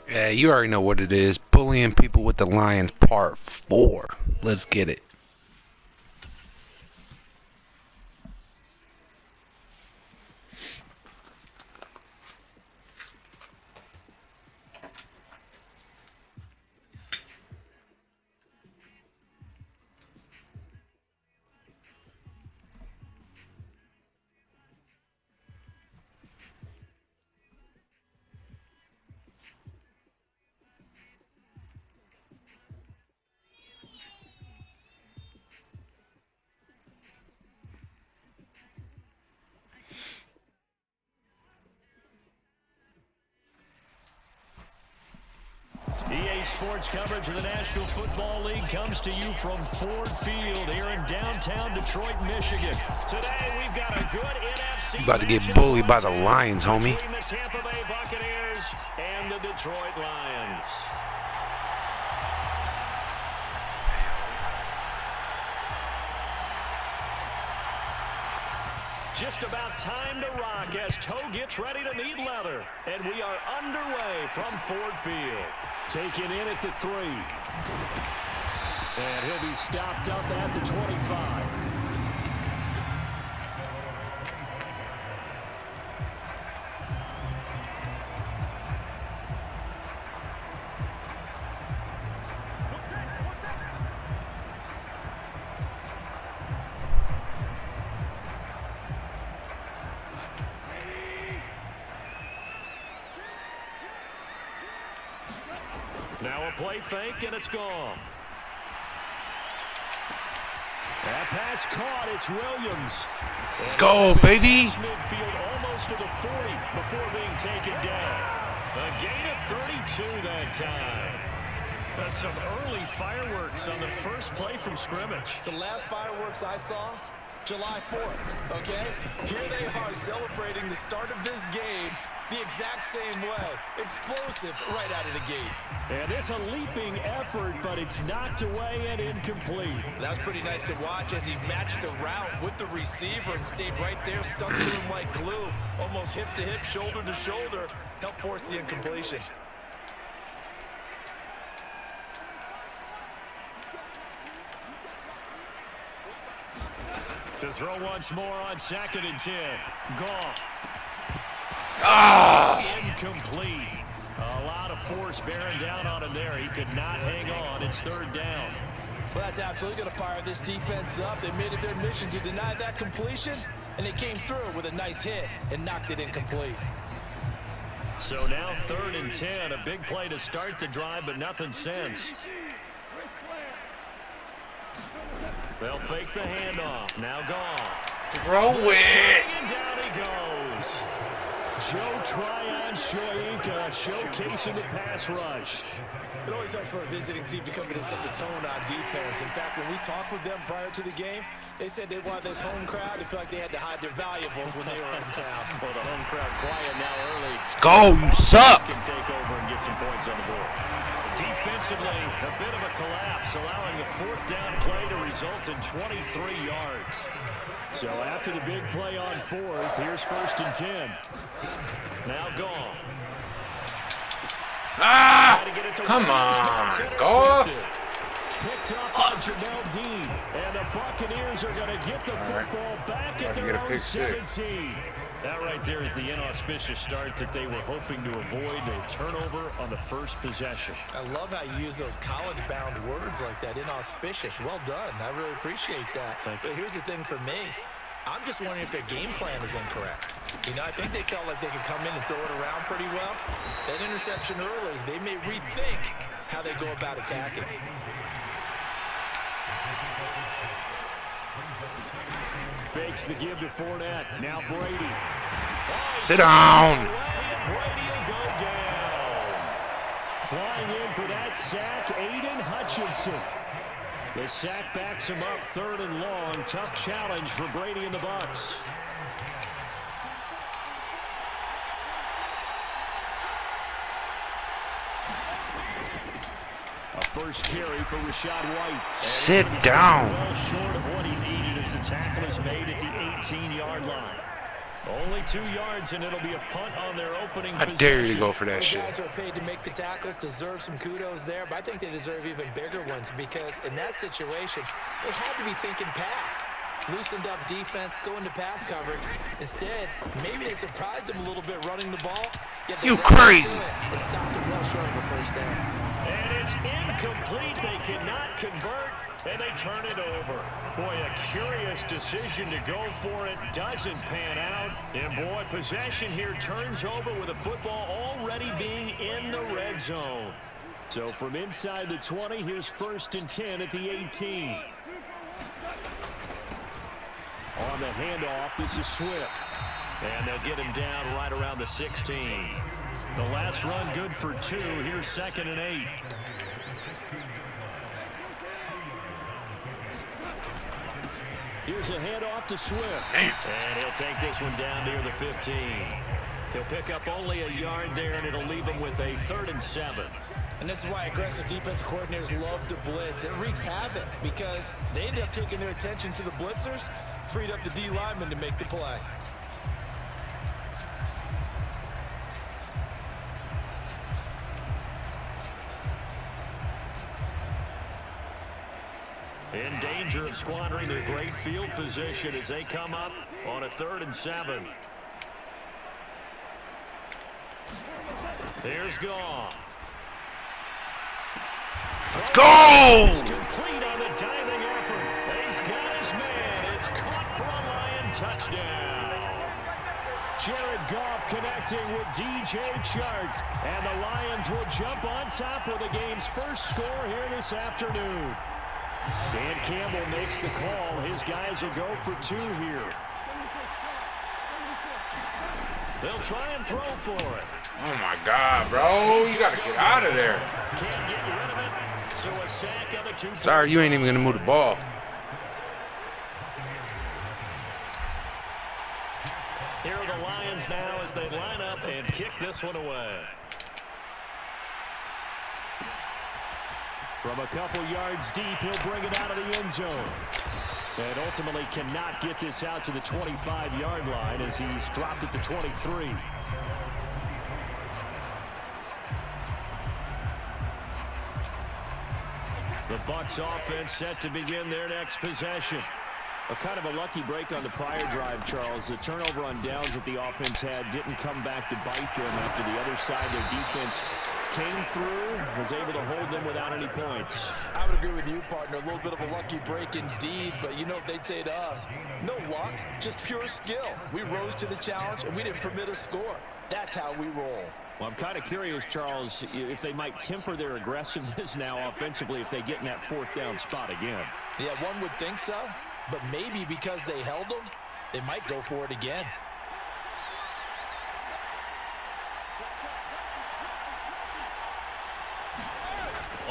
Yeah, you already know what it is. Bullying people with the Lions, part 4. Let's get it. EA Sports coverage of the National Football League comes to you from Ford Field here in downtown Detroit, Michigan. Today we've got a good NFC. You about to get bullied by the Lions, homie. Between the Tampa Bay Buccaneers and the Detroit Lions. Just about time to rock as Toe gets ready to meet leather. And we are underway from Ford Field. Taken in at the 3. And he'll be stopped up at the 25. Now a play fake, and it's gone. That pass caught. It's Williams. Let's go, baby. Midfield almost to the 40 before being taken down. A gain of 32 that time. That's some early fireworks on the first play from scrimmage. The last fireworks I saw, July 4th, okay? Here they are celebrating the start of this game the exact same way. Explosive right out of the gate. And it's a leaping effort, but it's knocked away and incomplete. That's pretty nice to watch as he matched the route with the receiver and stayed right there, stuck to him like glue. Almost hip to hip, shoulder to shoulder, helped force the incompletion. To throw once more on 2nd and 10. Goff. Incomplete. A lot of force bearing down on him there. He could not hang on. It's 3rd down. Well, that's absolutely going to fire this defense up. They made it their mission to deny that completion, and they came through with a nice hit and knocked it incomplete. So now 3rd and 10. A big play to start the drive, but nothing since. They'll fake the handoff. Now Goff. Throw it. And down he goes. Joe Tryon-Shoyinka showcasing the pass rush. It always helps for a visiting team to come in and set the tone on defense. In fact, when we talked with them prior to the game, they said they wanted this home crowd to feel like they had to hide their valuables when they were in town. Well, the home crowd quiet now early. Go, you suck. Can take over and get some points on the board. Defensively, a bit of a collapse, allowing the 4th down play to result in 23 yards. So after the big play on 4th, here's 1st and 10. Now gone. Come on, Goff. Picked up by Jamel Dean. And the Buccaneers are going to get the football back at their own 17. That right there is the inauspicious start that they were hoping to avoid, a turnover on the first possession. I love how you use those college-bound words like that, inauspicious. Well done. I really appreciate that. But here's the thing for me. I'm just wondering if their game plan is incorrect. You know, I think they felt like they could come in and throw it around pretty well. That interception early, they may rethink how they go about attacking. Fakes the give to Fournette. Now Brady. Sit down. Brady will go down. Flying in for that sack, Aiden Hutchinson. The sack backs him up 3rd and long. Tough challenge for Brady and the Bucs. A first carry for Rachaad White. Sit down. Well short of what he needed as the tackle is made at the 18-yard line. Only 2 yards, and it'll be a punt on their opening I possession. dare you to go for that The shit. guys who are paid to make the tackles deserve some kudos there, but I think they deserve even bigger ones because in that situation, they had to be thinking pass. Loosened up defense, going to pass coverage. Instead, maybe they surprised him a little bit running the ball. Yet they You ran crazy. into it and stopped him well short of the first down. And it's incomplete. They cannot convert, and they turn it over. Boy, a curious decision to go for it. Doesn't pan out. And, boy, possession here turns over with the football already being in the red zone. So from inside the 20, here's 1st and 10 at the 18. On the handoff, this is Swift. And they'll get him down right around the 16. The last run good for 2. Here's 2nd and 8. Here's a handoff to Swift. And he'll take this one down near the 15. He'll pick up only a yard there, and it'll leave him with a 3rd and 7. And this is why aggressive defensive coordinators love to blitz. It wreaks havoc because they end up taking their attention to the blitzers, freed up the D lineman to make the play. In danger of squandering their great field position as they come up on a 3rd and 7. There's Goff. Let's go! It's complete on the diving effort. He's got his man. It's caught for a Lion touchdown. Jared Goff connecting with DJ Chark. And the Lions will jump on top with the game's first score here this afternoon. Dan Campbell makes the call. His guys will go for 2 here. They'll try and throw for it. Oh my God, bro. You got to get out of there. Can't get rid of it. So a sack on the 2-point. Sorry, you ain't even going to move the ball. Here are the Lions now as they line up and kick this one away. From a couple yards deep, he'll bring it out of the end zone. And ultimately cannot get this out to the 25-yard line as he's dropped at the 23. The Bucs offense set to begin their next possession. A kind of a lucky break on the prior drive, Charles. The turnover on downs that the offense had didn't come back to bite them after the other side. Their defense came through, was able to hold them without any points. I would agree with you, partner. A little bit of a lucky break indeed, but you know what they'd say to us? No luck, just pure skill. We rose to the challenge, and we didn't permit a score. That's how we roll. Well, I'm kind of curious, Charles, if they might temper their aggressiveness now offensively if they get in that 4th down spot again. Yeah, one would think so, but maybe because they held them, they might go for it again.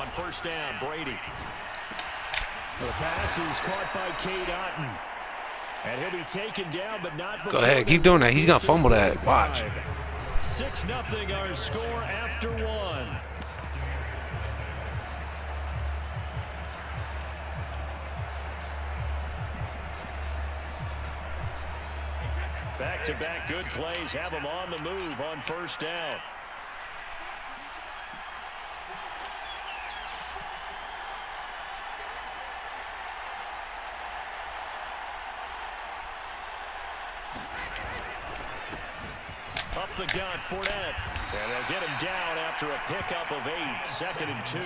On 1st down, Brady. The pass is caught by Cade Otton. And he'll be taken down, but not before. Go ahead, keep doing that. He's going to fumble that. Watch. 6-0 our score after 1. Back-to-back good plays have them on the move on 1st down. Up the gut, Fournette. And they'll get him down after a pickup of 8, 2nd and 2.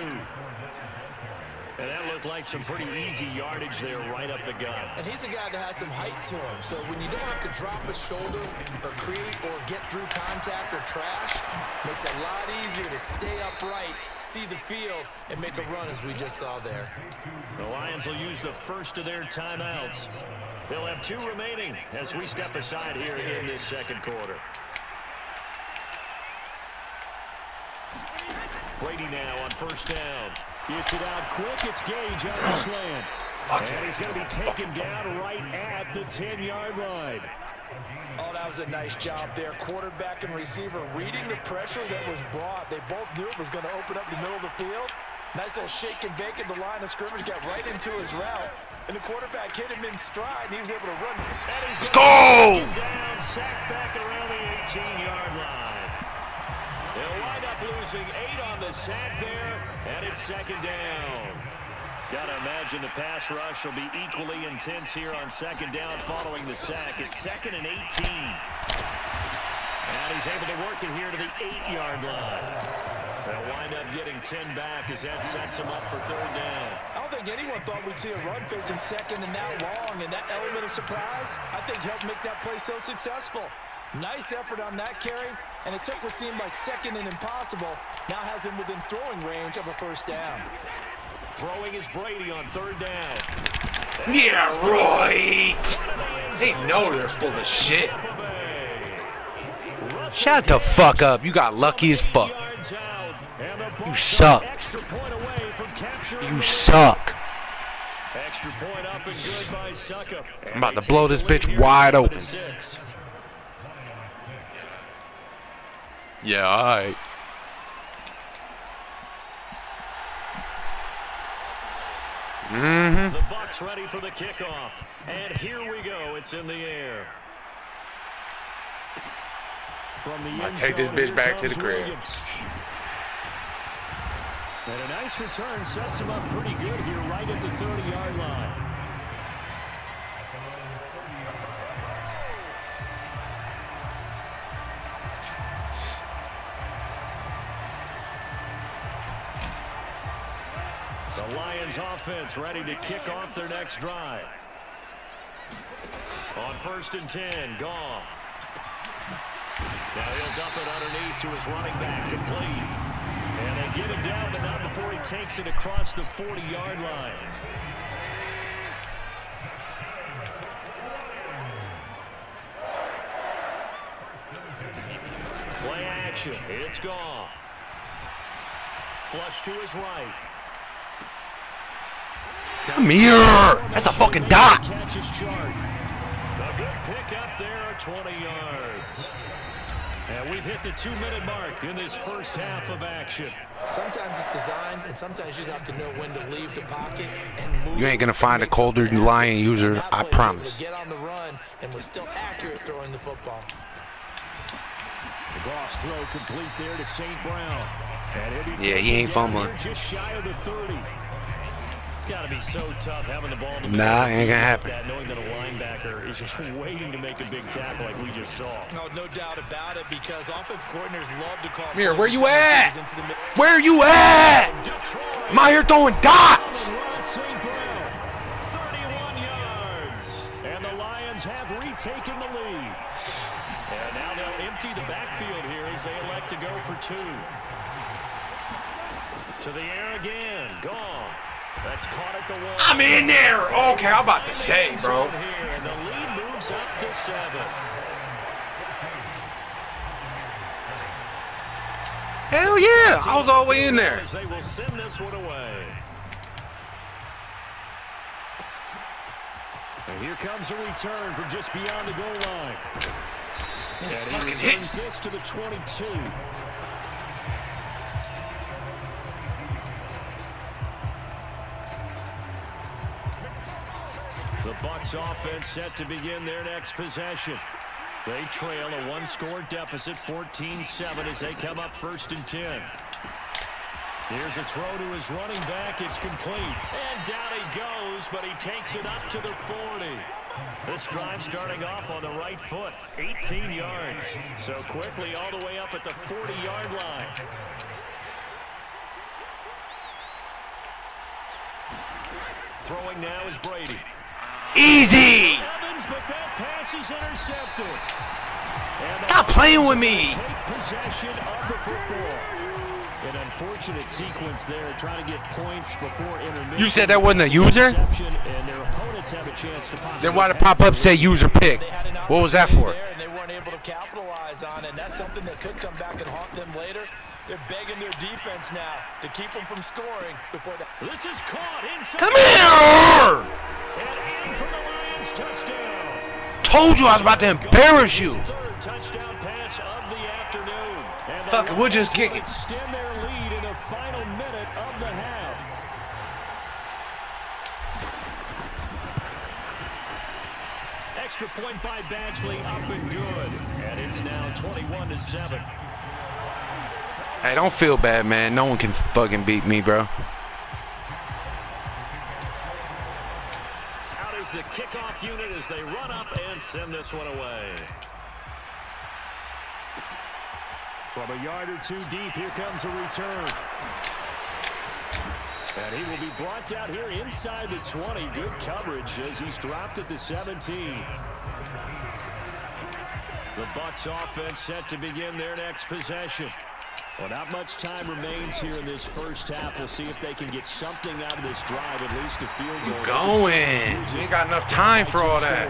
And that looked like some pretty easy yardage there right up the gut. And he's a guy that has some height to him, so when you don't have to drop a shoulder or create or get through contact or trash, makes it a lot easier to stay upright, see the field, and make a run as we just saw there. The Lions will use the first of their timeouts. They'll have 2 remaining as we step aside here in this 2nd quarter. Brady now on 1st down. Gets it out quick. It's Gage on the slant. And he's going to be taken down right at the 10-yard line. Oh, that was a nice job there. Quarterback and receiver reading the pressure that was brought. They both knew it was going to open up the middle of the field. Nice little shake and bake at the line of scrimmage, got right into his route. And the quarterback hit him in stride, and he was able to run. Let's go! Down, sacked back around the 18-yard line. They'll wind up losing 8 on the sack there, and it's second down. Gotta imagine the pass rush will be equally intense here on second down following the sack. It's 2nd and 18. And he's able to work it here to the 8-yard line. They'll wind up getting 10 back as that sets him up for third down. I don't think anyone thought we'd see a run facing second and that long, and that element of surprise, I think, helped make that play so successful. Nice effort on that carry, and it took what seemed like second and impossible. Now has him within throwing range of a first down. Throwing is Brady on third down. Yeah, right. They know they're full of shit. Shut the fuck up. You got lucky as fuck. You suck. You suck. Extra point up and good by Suckup. I'm about to blow this bitch wide open. Yeah, alright. The Bucs ready for the kickoff. And here we go. It's in the air. From the I'll take this bitch back to the crib. Williams. And a nice return sets him up pretty good here right at the 30-yard line. The Lions offense ready to kick off their next drive. On 1st and 10, Goff. Now he'll dump it underneath to his running back, complete. And they get him down, but not before he takes it across the 40-yard line. Play action. It's Goff. Flush to his right. Come here. That's a fucking dot. Catch his chart. A good pick up there, 20 yards. And we've hit the 2-minute mark in this first half of action. Sometimes it's designed, and sometimes you just have to know when to leave the pocket and move. You ain't gonna find a colder Lion user, I promise. Get on the run and was still accurate throwing the football. The Goff's throw complete there to St. Brown. And yeah, he ain't fumbling. Just shy of the 30. It's got to be so tough having the ball. Nah, ain't gonna happen. That, knowing that a linebacker is just waiting to make a big tackle like we just saw. No doubt about it, because offense coordinators love to call. Here, where you at? Where you at? I'm out here throwing dots. St. Brown, 31 yards, and the Lions have retaken the lead. And now they'll empty the backfield here as they elect to go for 2. To the air again, Goff. That's caught at the 1. I'm in there. Okay, I'm about to say, bro. And the lead moves up to 7. Hell yeah, I was all the way in there. They will send this one away. And here comes a return from just beyond the goal line. And he returns this to the 22. The Bucs offense set to begin their next possession. They trail a 1-score deficit, 14-7, as they come up 1st and 10. Here's a throw to his running back. It's complete. And down he goes, but he takes it up to the 40. This drive starting off on the right foot, 18 yards. So quickly all the way up at the 40-yard line. Throwing now is Brady. Easy. Evans, but that pass is intercepted. Stop playing with me. Take possession of the football. An unfortunate sequence there, trying to get points before intermission. You said that wasn't a user? And their opponents have a chance to then why did pop-up say user pick? What was that for? And they weren't able to capitalize on it, and that's something that could come back and haunt them later. They're begging their defense now to keep them from scoring before that. This is caught inside. Come here! And in for the Lions touchdown. told you I was about to embarrass you. Third touchdown pass of the afternoon. And the Fuck it, we'll just Lions kick it. extend their lead in the final minute of the half. Extra point by Badgley, up and good. And it's now 21-7. Hey, don't feel bad, man. No one can fucking beat me, bro. Out is the kickoff unit as they run up and send this one away. From a yard or two deep, here comes a return. And he will be brought down here inside the 20. Good coverage as he's dropped at the 17. The Bucs offense set to begin their next possession. Well, not much time remains here in this first half. We'll see if they can get something out of this drive, at least a field goal. Going. We ain't got enough time for all that.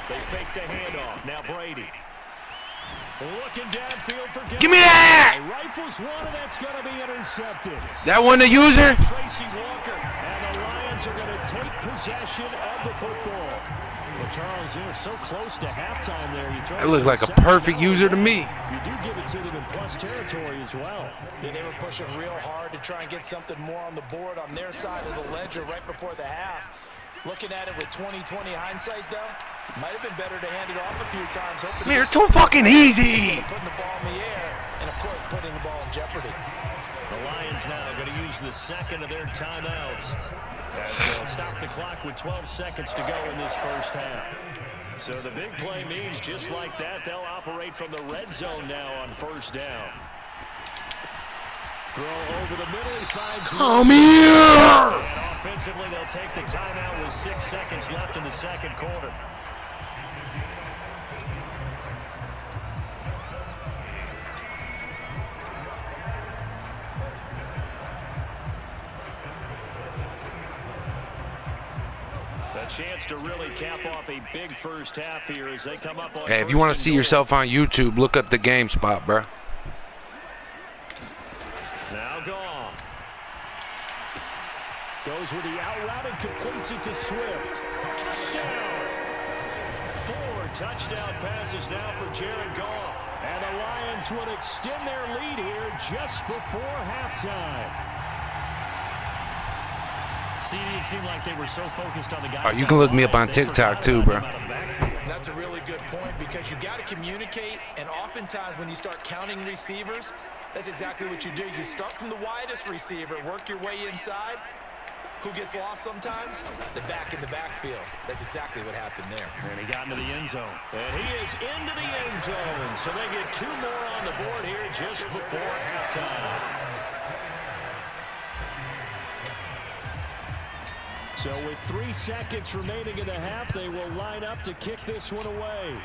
They fake the handoff. Now Brady. Looking downfield for Give me that! Rifles one, and that's going to be intercepted. That one the user? Tracy Walker. And the Lions are going to take possession of the football. Well, Charles, you're so close to halftime there. That looked like a perfect user to me. You do give it to them in plus territory as well. Yeah, they were pushing real hard to try and get something more on the board on their side of the ledger right before the half. Looking at it with 20/20 hindsight, though, might have been better to hand it off a few times. Man, it's too fucking easy. Putting the ball in the air, and of course, putting the ball in jeopardy. The Lions now going to use the second of their timeouts as they'll stop the clock with 12 seconds to go in this first half. So the big play means just like that, they'll operate from the red zone now on first down. Throw over the middle, he finds... Come here! And offensively, they'll take the timeout with 6 seconds left in the second quarter. A chance to really cap off a big first half here as they come up on. Hey, if you want to see yourself on YouTube, look up the game spot, bro. Now Goff goes with the out route and completes it to Swift. Touchdown! 4 touchdown passes now for Jared Goff. And the Lions would extend their lead here just before halftime. See, it seemed like they were so focused on the guys. Oh, you can look me up on TikTok too, bro. That's a really good point because you got to communicate, and oftentimes when you start counting receivers, that's exactly what you do. You start from the widest receiver, work your way inside. Who gets lost sometimes? The back in the backfield. That's exactly what happened there. And he got into the end zone. And he is into the end zone. So they get 2 more on the board here just before halftime. So with 3 seconds remaining in the half, they will line up to kick this one away.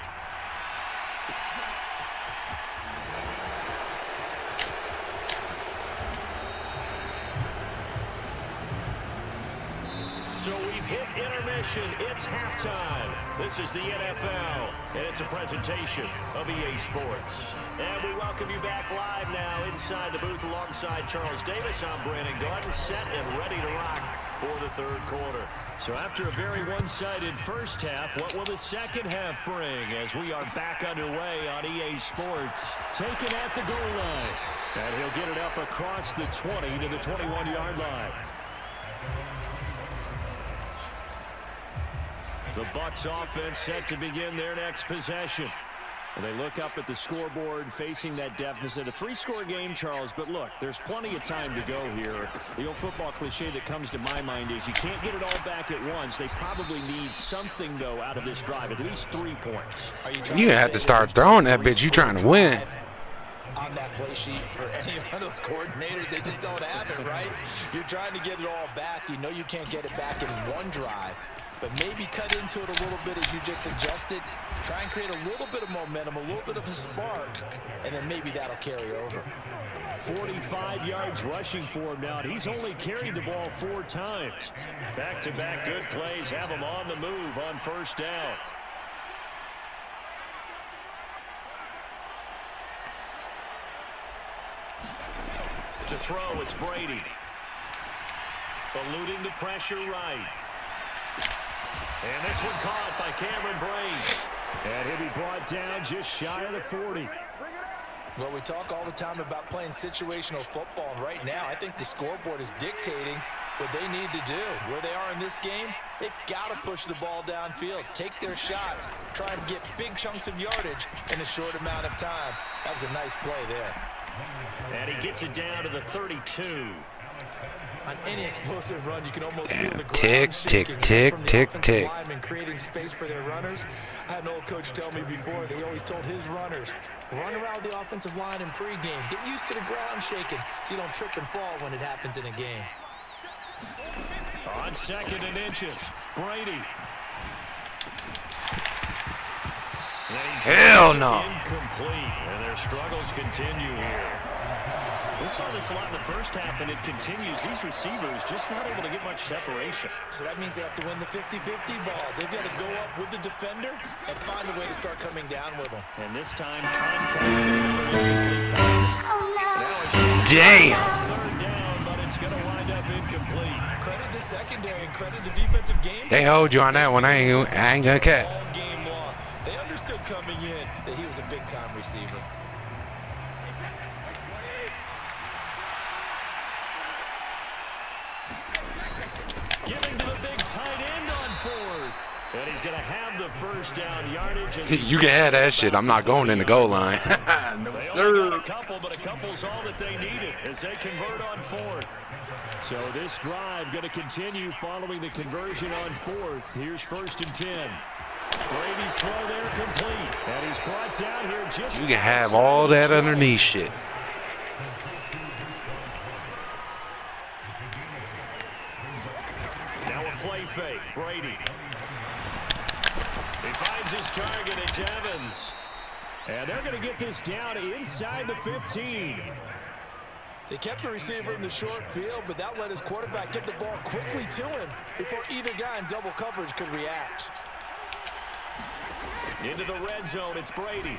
So we've hit intermission. It's halftime. This is the NFL, and it's a presentation of EA Sports. And we welcome you back live now inside the booth alongside Charles Davis. I'm Brandon Gordon, set and ready to rock for the third quarter. So after a very one-sided first half, what will the second half bring as we are back underway on EA Sports? Taken at the goal line. And he'll get it up across the 20 to the 21-yard line. The Bucs offense set to begin their next possession. And they look up at the scoreboard facing that deficit. A 3-score game, Charles, but look, there's plenty of time to go here. The old football cliche that comes to my mind is you can't get it all back at once. They probably need something, though, out of this drive, at least 3 points. You have to start throwing that bitch. You trying to win. On that play sheet for any one of those coordinators, they just don't have it, right? You're trying to get it all back. You know you can't get it back in one drive. But maybe cut into it a little bit as you just suggested. Try and create a little bit of momentum, a little bit of a spark, and then maybe that'll carry over. 45 yards rushing for him now. He's only carried the ball 4 times. Back-to-back good plays have him on the move on first down. To throw, it's Brady. Eluding the pressure right. And this one caught by Cameron Braid. And he'll be brought down just shy of the 40. Well, we talk all the time about playing situational football, and right now I think the scoreboard is dictating what they need to do. Where they are in this game, they've got to push the ball downfield, take their shots, try and get big chunks of yardage in a short amount of time. That was a nice play there. And he gets it down to the 32. On any explosive run, you can almost feel the ground tick, shaking. tick, From the tick, offensive tick. linemen creating space for their runners. I had an old coach tell me before, they always told his runners, run around the offensive line in pregame. Get used to the ground shaking so you don't trip and fall when it happens in a game. On 2nd and inches, Brady. Hell no. Incomplete, and their struggles continue here. We saw this a lot in the first half, and it continues. These receivers just not able to get much separation. So that means they have to win the 50-50 balls. They've got to go up with the defender and find a way to start coming down with them. And this time, contact. Damn. 3rd down, but it's going to wind up incomplete. Credit the secondary and credit the defensive game. They hold you on that one. I ain't gonna cut. All game long. They understood coming in that he was a big-time receiver. Giving to the big tight end on 4th. And he's going to have the 1st down yardage. You can have that shit. I'm not going in the goal line. No, They only sir. got a couple, but a couple's all that they needed as they convert on 4th. So this drive going to continue following the conversion on 4th. Here's 1st and 10. Brady's throw there complete. And he's brought down here just. You can have all that underneath shit. Now a play fake. Brady. He finds his target. It's Evans. And they're going to get this down inside the 15. They kept the receiver in the short field, but that let his quarterback get the ball quickly to him before either guy in double coverage could react. Into the red zone. It's Brady.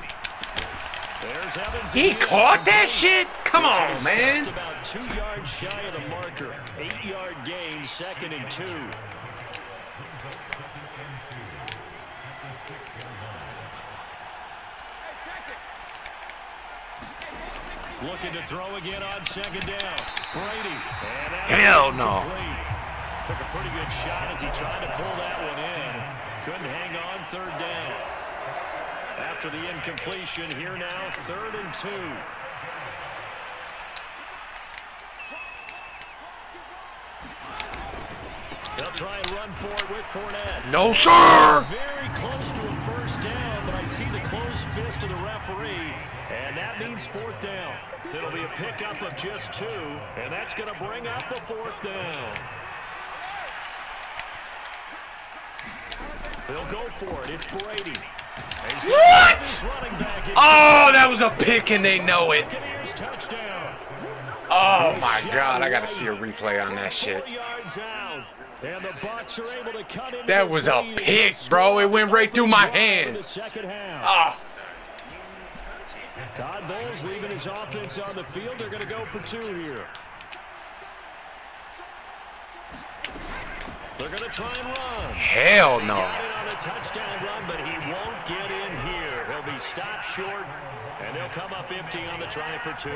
There's Evans. He caught that shit? Come on, man. About 2 yards shy of the marker. 8-yard gain, 2nd and 2. Looking to throw again on 2nd down. Brady. Hell no. Took a pretty good shot as he tried to pull that one in. Couldn't hang on 3rd down. After the incompletion, here now, 3rd and 2. They'll try and run for it with Fournette. No, sir. Very close to a 1st down, but I see the closed fist of the referee, and that means 4th down. It'll be a pickup of just 2, and that's going to bring up a 4th down. They'll go for it. It's Brady. What? Oh, that was a pick, and they know it. Buccaneers touchdown. Oh, my God. I got to see a replay on that shit. 4 yards out. And the Bucs are able to cut into That this was a lead. pick, bro. It went right through my hands. The second half. Ah. Todd Bowles leaving his offense on the field. They're going to go for 2 here. They're going to try and run. Hell no. Got it on a touchdown run, but he won't get in here. He'll be stopped short, and they'll come up empty on the try for 2.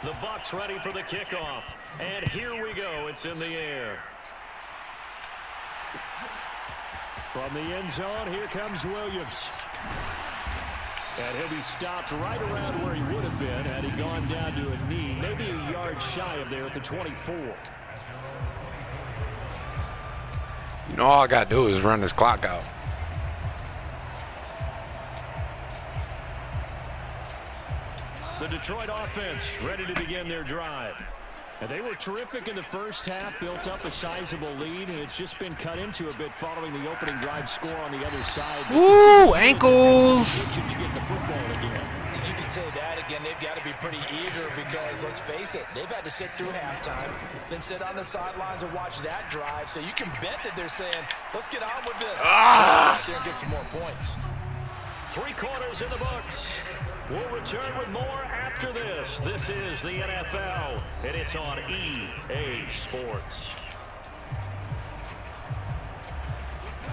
The Bucs ready for the kickoff. And here we go. It's in the air. From the end zone, here comes Williams. And he'll be stopped right around where he would have been had he gone down to a knee, maybe a yard shy of there at the 24. You know, all I got to do is run this clock out. The Detroit offense ready to begin their drive. And they were terrific in the first half, built up a sizable lead, and it's just been cut into a bit following the opening drive score on the other side. Woo, ankles. To get the football again. You can say that again. They've got to be pretty eager because, let's face it, they've had to sit through halftime, then sit on the sidelines and watch that drive. So you can bet that they're saying, let's get on with this. Get out there and get some more points. 3 quarters in the books. We'll return with more after this. This is the NFL, and it's on EA Sports.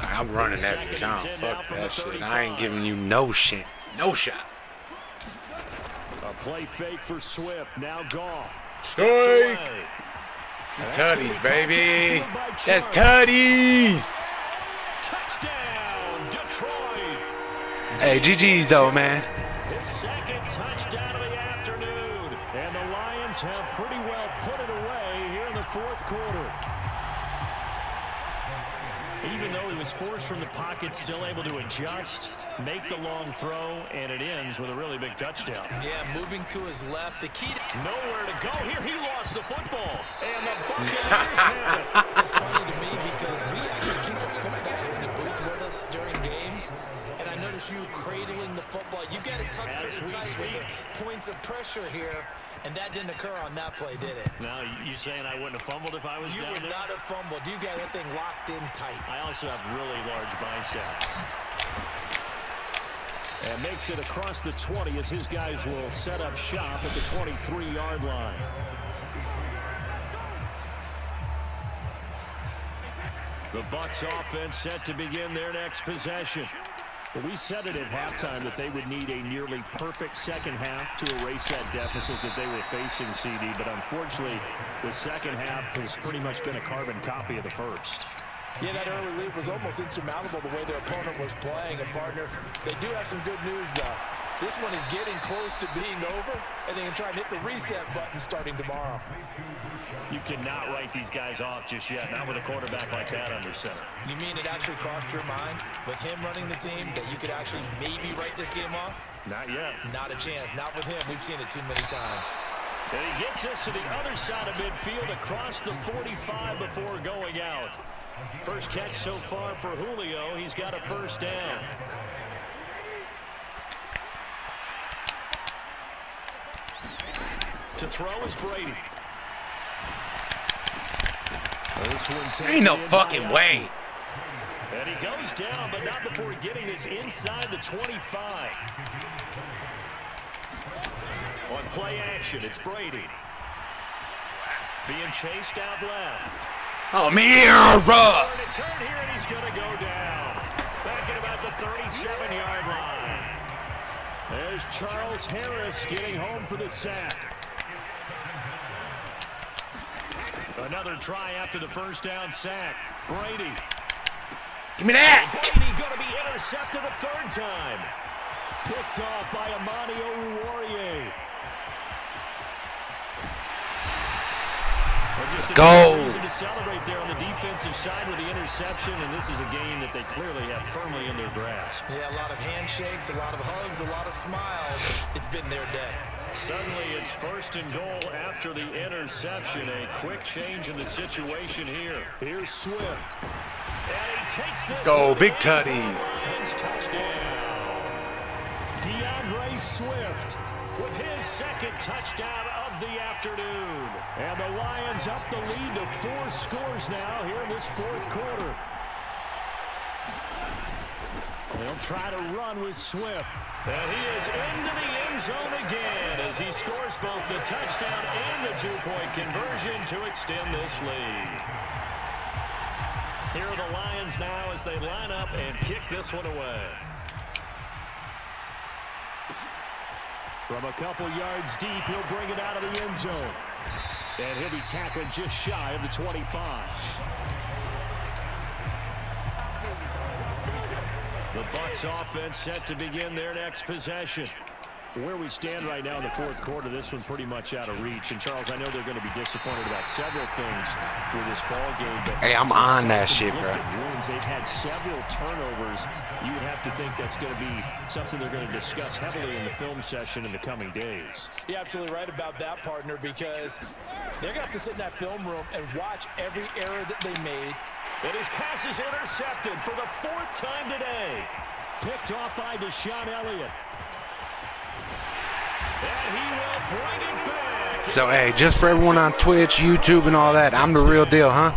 I'm running that down. Fuck that shit. I ain't giving you no shit. No shot. A play fake for Swift. Now Goff. Strike. That's tutties, baby. That's tutties. Touchdown, Detroit. Hey, GG's though, man. His second touchdown of the afternoon. And the Lions have pretty well put it away here in the fourth quarter. Even though he was forced from the pocket, still able to adjust, make the long throw, and it ends with a really big touchdown. Yeah, moving to his left. The key to nowhere to go. Here he lost the football. And the Buccaneers have it. It's funny to me because we actually keep a football in the booth with us during games. And I notice you cradling the football. You get it tucked pretty tight with the points of pressure here. And that didn't occur on that play, did it? Now, you saying I wouldn't have fumbled if I was down there? You would not have fumbled. You got that thing locked in tight. I also have really large biceps. And makes it across the 20 as his guys will set up shop at the 23-yard line. The Bucs offense set to begin their next possession. But we said it at halftime that they would need a nearly perfect second half to erase that deficit that they were facing, CD. But unfortunately, the second half has pretty much been a carbon copy of the first. Yeah, that early lead was almost insurmountable the way their opponent was playing. And, partner, they do have some good news, though. This one is getting close to being over, and they can try and hit the reset button starting tomorrow. You cannot write these guys off just yet, not with a quarterback like that under center. You mean it actually crossed your mind with him running the team that you could actually maybe write this game off? Not yet. Not a chance. Not with him. We've seen it too many times. And he gets us to the other side of midfield across the 45 before going out. First catch so far for Julio. He's got a first down. To throw is Brady. Ain't no fucking way. And he goes down, but not before getting this inside the 25. On play action, it's Brady. Being chased out left. Oh, man, bro. And a turn here, and he's going to go down. Back at about the 37-yard line. There's Charles Harris getting home for the sack. Another try after the first down sack. Brady. Give me that. Brady going to be intercepted a third time. Picked off by Amani Oruwariye. Let's go. Reason to celebrate there on the defensive side with the interception, and this is a game that they clearly have firmly in their grasp. Yeah, a lot of handshakes, a lot of hugs, a lot of smiles. It's been their day. Suddenly it's first and goal after the interception. A quick change in the situation here. Here's Swift. And he takes this. Let's go, big tutties. Touchdown. DeAndre Swift with his second touchdown of the afternoon. And the Lions up the lead to 4 scores now here in this fourth quarter. They'll try to run with Swift. And he is into the end zone again as he scores both the touchdown and the two-point conversion to extend this lead. Here are the Lions now as they line up and kick this one away. From a couple yards deep, he'll bring it out of the end zone. And he'll be tackled just shy of the 25. The Bucs offense set to begin their next possession. Where we stand right now in the fourth quarter, this one pretty much out of reach. And, Charles, I know they're going to be disappointed about several things with this ball game. But hey, I'm on that shit, bro. They've had several turnovers. You would have to think that's going to be something they're going to discuss heavily in the film session in the coming days. You're absolutely right about that, partner, because they're going to have to sit in that film room and watch every error that they made. And his pass is intercepted for the 4th time today. Picked off by Deshaun Elliott. And he will bring it back. So, hey, just for everyone on Twitch, YouTube, and all that, I'm the real deal, huh?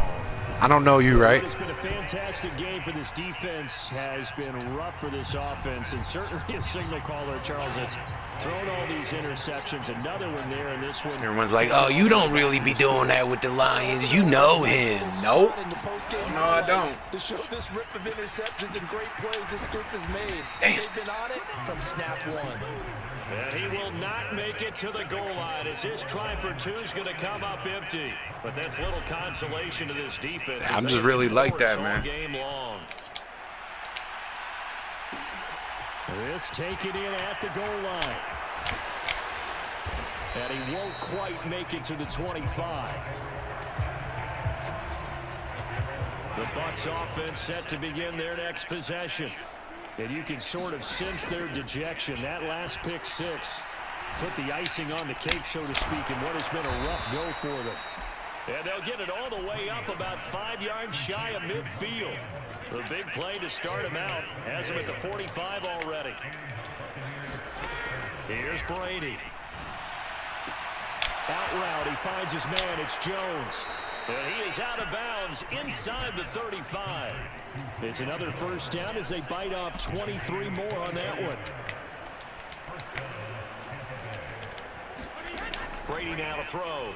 I don't know you, right? fantastic game for this defense has been rough for this offense, and certainly a signal caller, Charles, that's thrown all these interceptions. Another one there, and this one. Everyone's like, oh, you don't really be doing that with the Lions. You know him. Nope. No, I don't. To show this rip of interceptions and great plays this group has made. Damn. They've been on it from snap one. And he will not make it to the goal line as his try for two is going to come up empty. But that's little consolation to this defense. I'm just really like that, man. Game long. This taken in at the goal line. And he won't quite make it to the 25. The Bucs offense set to begin their next possession. And you can sort of sense their dejection. That last pick six put the icing on the cake, so to speak, in what has been a rough go for them. And they'll get it all the way up about 5 yards shy of midfield. The big play to start him out has him at the 45 already. Here's Brady. Out route, he finds his man. It's Jones. And he is out of bounds inside the 35. It's another first down as they bite off 23 more on that one. Brady now to throw.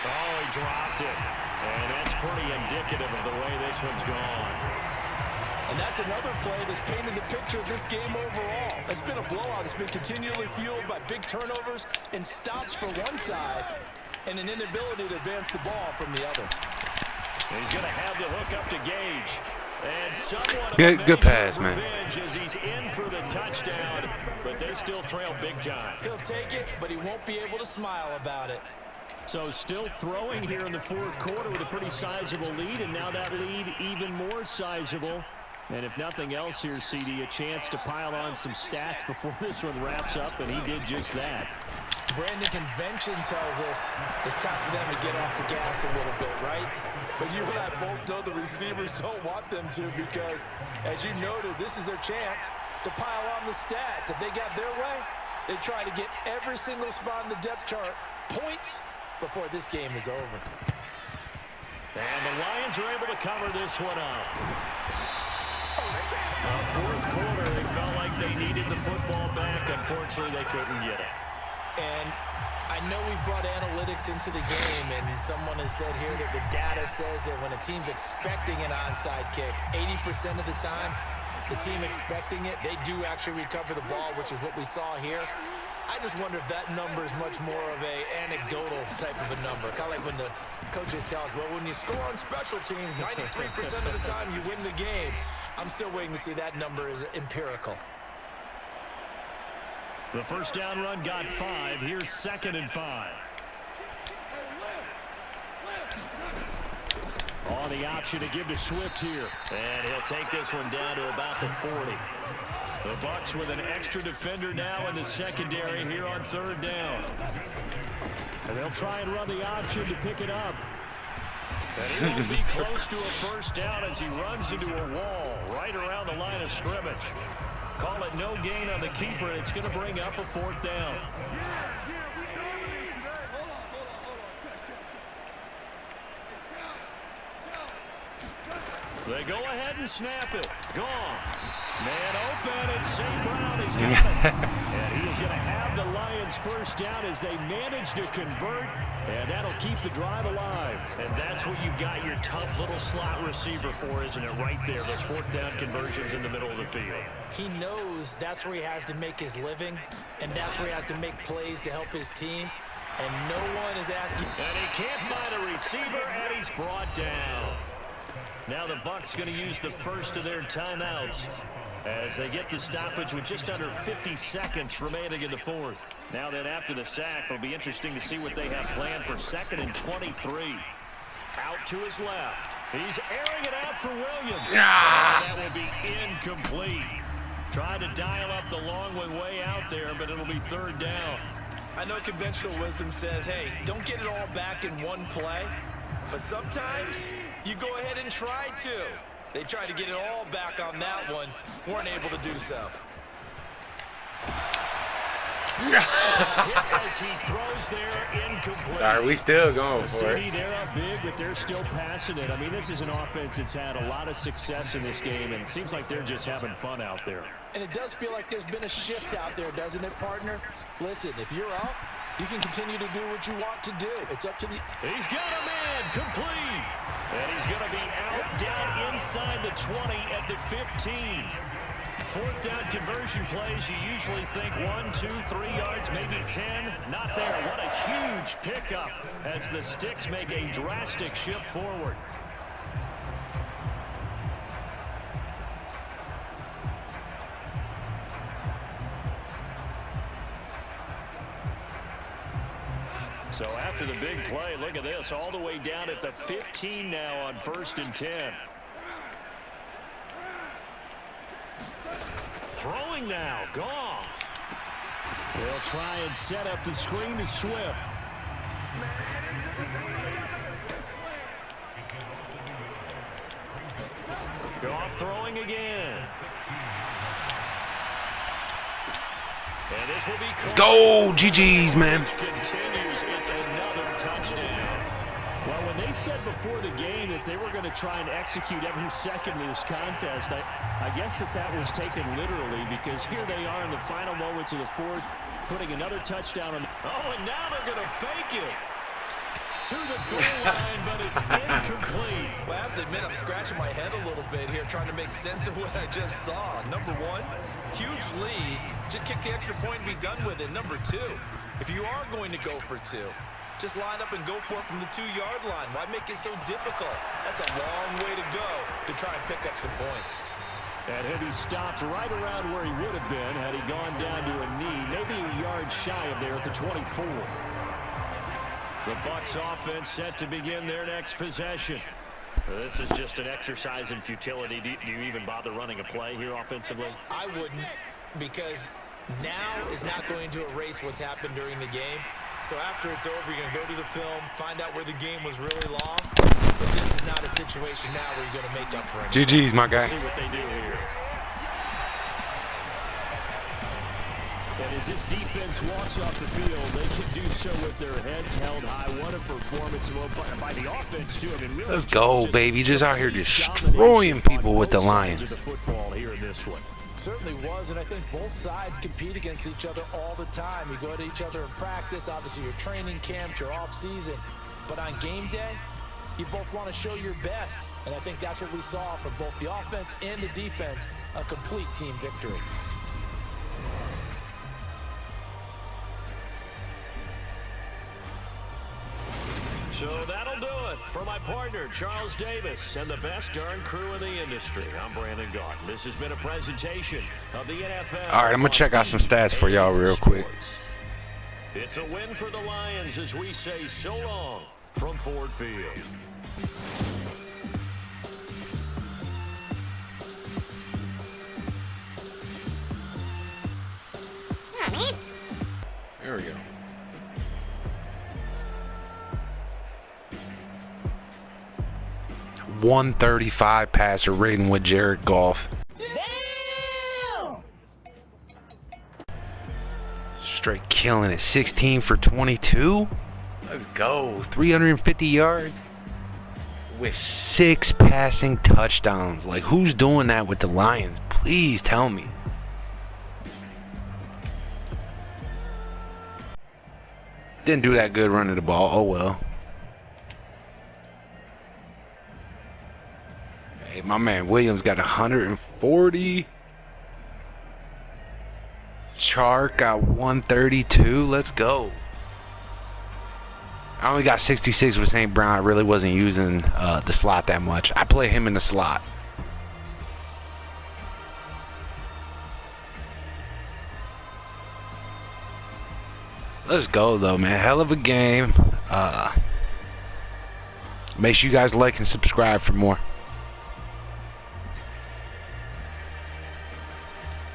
Oh, he dropped it. And that's pretty indicative of the way this one's gone. And that's another play that's painted the picture of this game overall. It's been a blowout. It's been continually fueled by big turnovers and stops for one side and an inability to advance the ball from the other. He's going to have the hook up to Gage. And somewhat of Good pass, man. As he's in for the touchdown, but they still trail big time. He'll take it, but he won't be able to smile about it. So still throwing here in the fourth quarter with a pretty sizable lead, and now that lead even more sizable. And if nothing else here, CD, a chance to pile on some stats before this one wraps up, and he did just that. Brandon, convention tells us it's time for them to get off the gas a little bit, right? But you and I both know the receivers don't want them to because, as you noted, this is their chance to pile on the stats. If they got their way, they try to get every single spot in the depth chart points before this game is over. And the Lions are able to cover this one up. Fourth quarter, they felt like they needed the football back. Unfortunately, they couldn't get it. And I know we brought analytics into the game, and someone has said here that the data says that when a team's expecting an onside kick, 80% of the time, the team expecting it, they do actually recover the ball, which is what we saw here. I just wonder if that number is much more of a anecdotal type of a number. Kind of like when the coaches tell us, well, when you score on special teams, 93% of the time you win the game. I'm still waiting to see that number is empirical. The first down run got 5. Here's 2nd and 5. On the option to give to Swift here. And he'll take this one down to about the 40. The Bucs with an extra defender now in the secondary here on 3rd down. And they'll try and run the option to pick it up. And he won't be close to a first down as he runs into a wall right around the line of scrimmage. Call it no gain on the keeper. It's going to bring up a 4th down. They go ahead and snap it. Gone. Man open, and St. Brown is got it. And he is going to have the Lions first down as they manage to convert, and that'll keep the drive alive. And that's what you've got your tough little slot receiver for, isn't it? Right there, those 4th down conversions in the middle of the field. He knows that's where he has to make his living, and that's where he has to make plays to help his team. And no one is asking. And he can't find a receiver, and he's brought down. Now the Bucs going to use the first of their timeouts as they get the stoppage with just under 50 seconds remaining in the 4th. Now then, after the sack, it'll be interesting to see what they have planned for 2nd and 23. Out to his left. He's airing it out for Williams. That will be incomplete. Tried to dial up the long way out there, but it'll be 3rd down. I know conventional wisdom says, hey, don't get it all back in one play. But sometimes you go ahead and try to. They tried to get it all back on that one. Weren't able to do so. As he throws there, incomplete. Sorry, we still going for CD, it. they're up big, but they're still passing it. I mean, this is an offense that's had a lot of success in this game, and it seems like they're just having fun out there. And it does feel like there's been a shift out there, doesn't it, partner? Listen, if you're up, you can continue to do what you want to do. It's up to the... He's got a man, complete. And he's going to be out down inside the 20 at the 15. Fourth down conversion plays, you usually think 1, 2, 3 yards, maybe 10. Not there. What a huge pickup as the Sticks make a drastic shift forward. So after the big play, look at this, all the way down at the 15 now on 1st and 10. Throwing now, Goff. They'll try and set up the screen to Swift. Goff throwing again. And this will be Let's go, GG's, man. Continues, it's another touchdown. Well, when they said before the game that they were going to try and execute every second of this contest, I guess that was taken literally, because here they are in the final moments of the fourth, putting another touchdown on. Oh, and now they're going to fake it to the goal line, but it's incomplete. Well, I have to admit, I'm scratching my head a little bit here, trying to make sense of what I just saw. Number one, huge lead. Just kick the extra point and be done with it. Number two, if you are going to go for two, just line up and go for it from the 2-yard line. Why make it so difficult? That's a long way to go to try and pick up some points. And he'll be stopped right around where he would have been had he gone down to a knee, maybe a yard shy of there at the 24. The Bucs offense set to begin their next possession. This is just an exercise in futility. Do you even bother running a play here offensively? I wouldn't, because now is not going to erase what's happened during the game. So after it's over, you're going to go to the film, find out where the game was really lost. But this is not a situation now where you're going to make up for it. GG's, my guy. Let's see what they do here. And as this defense walks off the field, they can do so with their heads held high. What a performance by the offense, too. I mean, really, Let's go, baby. Just out here destroying people with the Lions. Of the football here in this one. Certainly was, and I think both sides compete against each other all the time. You go to each other in practice, obviously your training camps, your off season, but on game day, you both want to show your best, and I think that's what we saw from both the offense and the defense, a complete team victory. So that'll do it for my partner, Charles Davis, and the best darn crew in the industry. I'm Brandon Gott. This has been a presentation of the NFL. All right, I'm going to check out some stats for y'all real quick. It's a win for the Lions as we say so long from Ford Field. There we go. .135 passer rating with Jared Goff. Damn! Straight killing it. 16 for 22. Let's go. 350 yards with 6 passing touchdowns. Like, who's doing that with the Lions? Please tell me. Didn't do that good running the ball. Oh well. Hey, my man Williams got 140. Chark got 132. Let's go. I only got 66 with St. Brown. I really wasn't using the slot that much. I play him in the slot. Let's go, though, man. Hell of a game. Make sure you guys like and subscribe for more.